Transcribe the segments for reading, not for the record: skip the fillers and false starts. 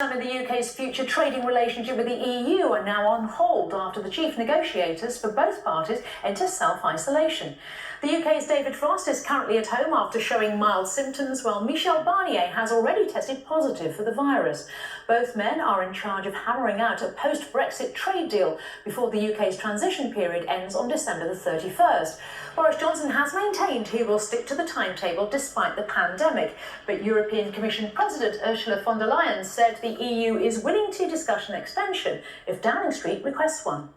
Some of the UK's future trading relationship with the EU are now on hold after the chief negotiators for both parties enter self-isolation. The UK's David Frost is currently at home after showing mild symptoms, while Michel Barnier has already tested positive for the virus. Both men are in charge of hammering out a post-Brexit trade deal before the UK's transition period ends on December the 31st. Boris Johnson has maintained he will stick to the timetable despite the pandemic, but European Commission President Ursula von der Leyen said the EU is willing to discuss an extension if Downing Street requests one.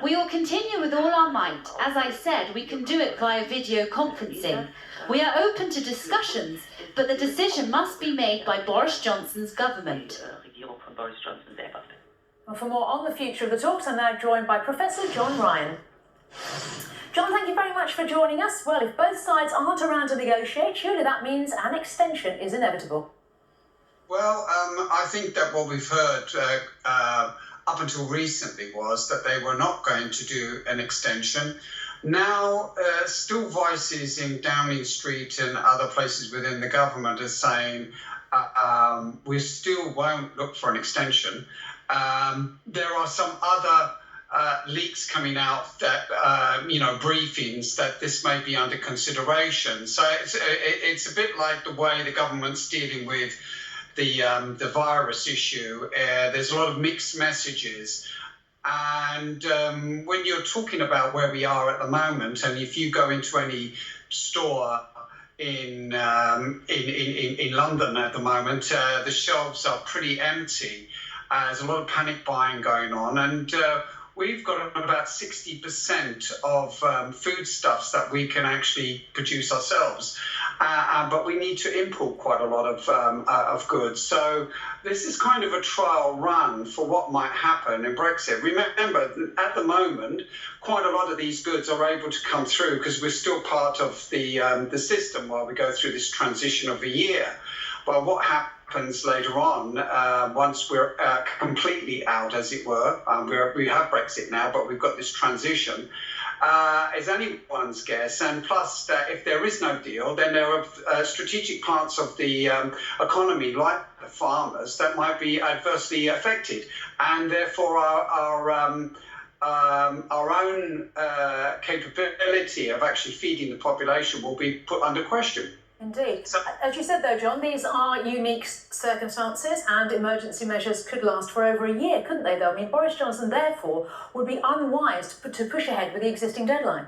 We will continue with all our might. As I said, we can do it via video conferencing. We are open to discussions, but the decision must be made by Boris Johnson's government. Well, for more on the future of the talks, I'm now joined by Professor John Ryan. John, thank you very much for joining us. Well, if both sides aren't around to negotiate, surely that means an extension is inevitable. Well, I think that what we've heard up until recently was that they were not going to do an extension. Now, still voices in Downing Street and other places within the government are saying we still won't look for an extension. There are some other leaks coming out that, briefings that this may be under consideration. So it's a bit like the way the government's dealing with the virus issue. There's a lot of mixed messages. And when you're talking about where we are at the moment, and if you go into any store in London at the moment, the shelves are pretty empty. There's a lot of panic buying going on, and we've got about 60% of foodstuffs that we can actually produce ourselves, but we need to import quite a lot of goods. So this is kind of a trial run for what might happen in Brexit. Remember, at the moment, quite a lot of these goods are able to come through because we're still part of the system while we go through this transition of a year. But what happens later on, once we're completely out, as it were, we have Brexit now, but we've got this transition, is anyone's guess. And plus, if there is no deal, then there are strategic parts of the economy, like the farmers, that might be adversely affected. And therefore, our own capability of actually feeding the population will be put under question. Indeed. So, as you said, though, John, these are unique circumstances and emergency measures could last for over a year, couldn't they, though? I mean, Boris Johnson, therefore, would be unwise to push ahead with the existing deadline.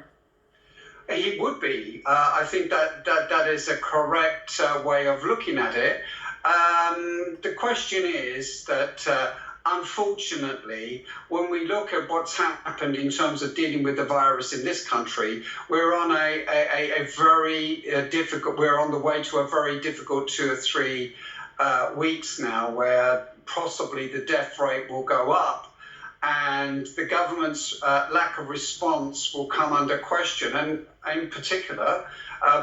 He would be. I think that is a correct way of looking at it. The question is that, unfortunately, when we look at what's happened in terms of dealing with the virus in this country, we're on a very difficult, we're on the way to a very difficult 2 or 3 weeks now, where possibly the death rate will go up and the government's lack of response will come under question. And in particular,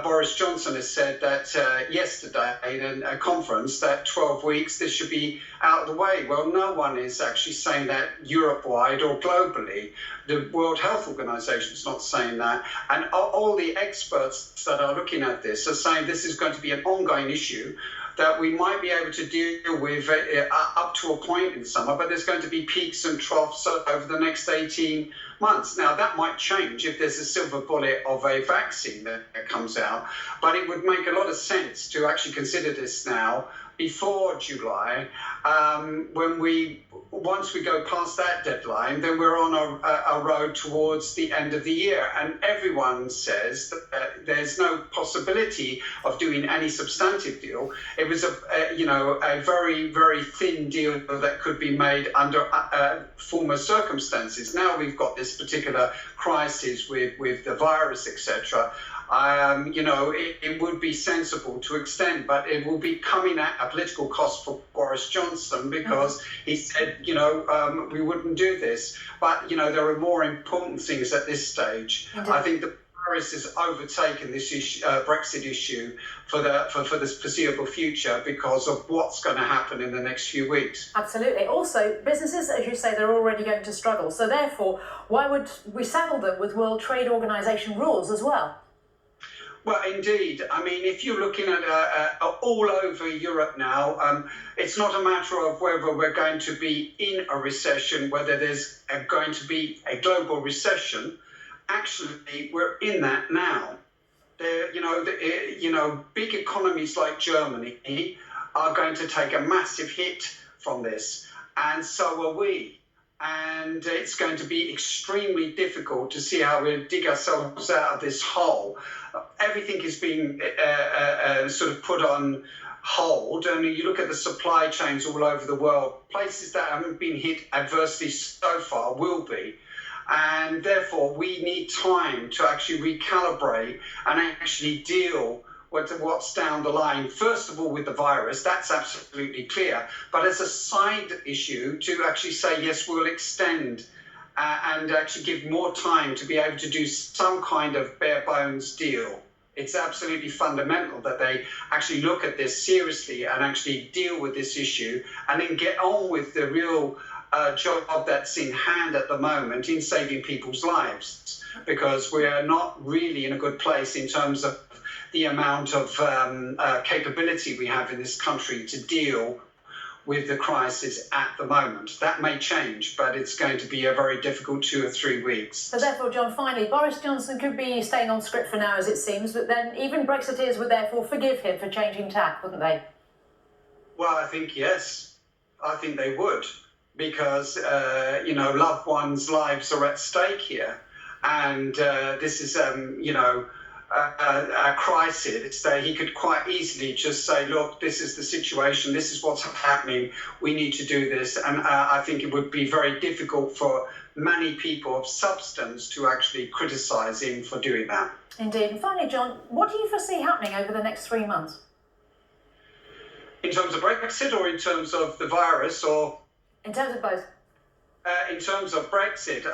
Boris Johnson has said that yesterday in a conference that 12 weeks, this should be out of the way. Well, no one is actually saying that Europe-wide or globally. The World Health Organization is not saying that. And all the experts that are looking at this are saying this is going to be an ongoing issue that we might be able to deal with up to a point in summer, but there's going to be peaks and troughs over the next 18 months. Now, that might change if there's a silver bullet of a vaccine that comes out, but it would make a lot of sense to actually consider this now before July. Once we go past that deadline, then we're on a road towards the end of the year. And everyone says that there's no possibility of doing any substantive deal. It was a very, very thin deal that could be made under former circumstances. Now we've got this particular crisis with the virus, etc. It would be sensible to extend, but it will be coming at a political cost for Boris Johnson because he said, we wouldn't do this. But, there are more important things at this stage. Indeed. I think the virus has overtaken this issue, Brexit issue for the foreseeable future because of what's going to happen in the next few weeks. Absolutely. Also, businesses, as you say, they're already going to struggle. So therefore, why would we saddle them with World Trade Organization rules as well? Well, indeed. I mean, if you're looking at all over Europe now, it's not a matter of whether we're going to be in a recession, whether there's going to be a global recession. Actually, we're in that now. Big economies like Germany are going to take a massive hit from this, and so are we. And it's going to be extremely difficult to see how we dig ourselves out of this hole. Everything is being sort of put on hold, and you look at the supply chains all over the world, places that haven't been hit adversely so far will be. And therefore, we need time to actually recalibrate and actually deal with what's down the line. First of all, with the virus, that's absolutely clear. But as a side issue, to actually say, yes, we'll extend and actually give more time to be able to do some kind of bare bones deal. It's absolutely fundamental that they actually look at this seriously and actually deal with this issue and then get on with the real job that's in hand at the moment in saving people's lives, because we are not really in a good place in terms of the amount of capability we have in this country to deal with the crisis at the moment. That may change, but it's going to be a very difficult 2 or 3 weeks. So therefore, John, finally, Boris Johnson could be staying on script for now, as it seems, but then even Brexiteers would therefore forgive him for changing tack, wouldn't they? Well, I think yes. I think they would, because, loved ones' lives are at stake here. And this is, a crisis that he could quite easily just say, look, this is the situation, this is what's happening, we need to do this. And I think it would be very difficult for many people of substance to actually criticise him for doing that. Indeed. And finally, John, what do you foresee happening over the next 3 months? In terms of Brexit or in terms of the virus or? In terms of both. In terms of Brexit,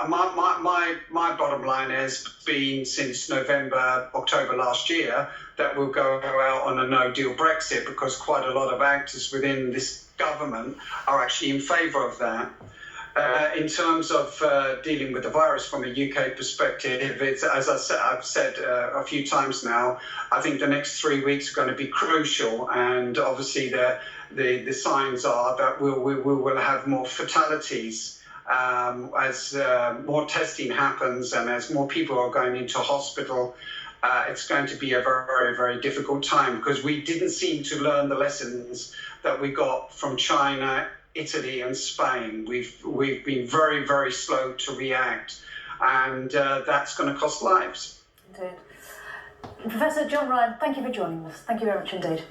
my bottom line has been since October last year that we'll go out on a no-deal Brexit, because quite a lot of actors within this government are actually in favour of that. In terms of dealing with the virus from a UK perspective, it's, as I've said a few times now, I think the next 3 weeks are going to be crucial, and obviously the signs are that we will have more fatalities as more testing happens and as more people are going into hospital. It's going to be a very, very difficult time, because we didn't seem to learn the lessons that we got from China, Italy and Spain. We've been very, very slow to react, and that's going to cost lives. Indeed. Professor John Ryan, thank you for joining us. Thank you very much indeed.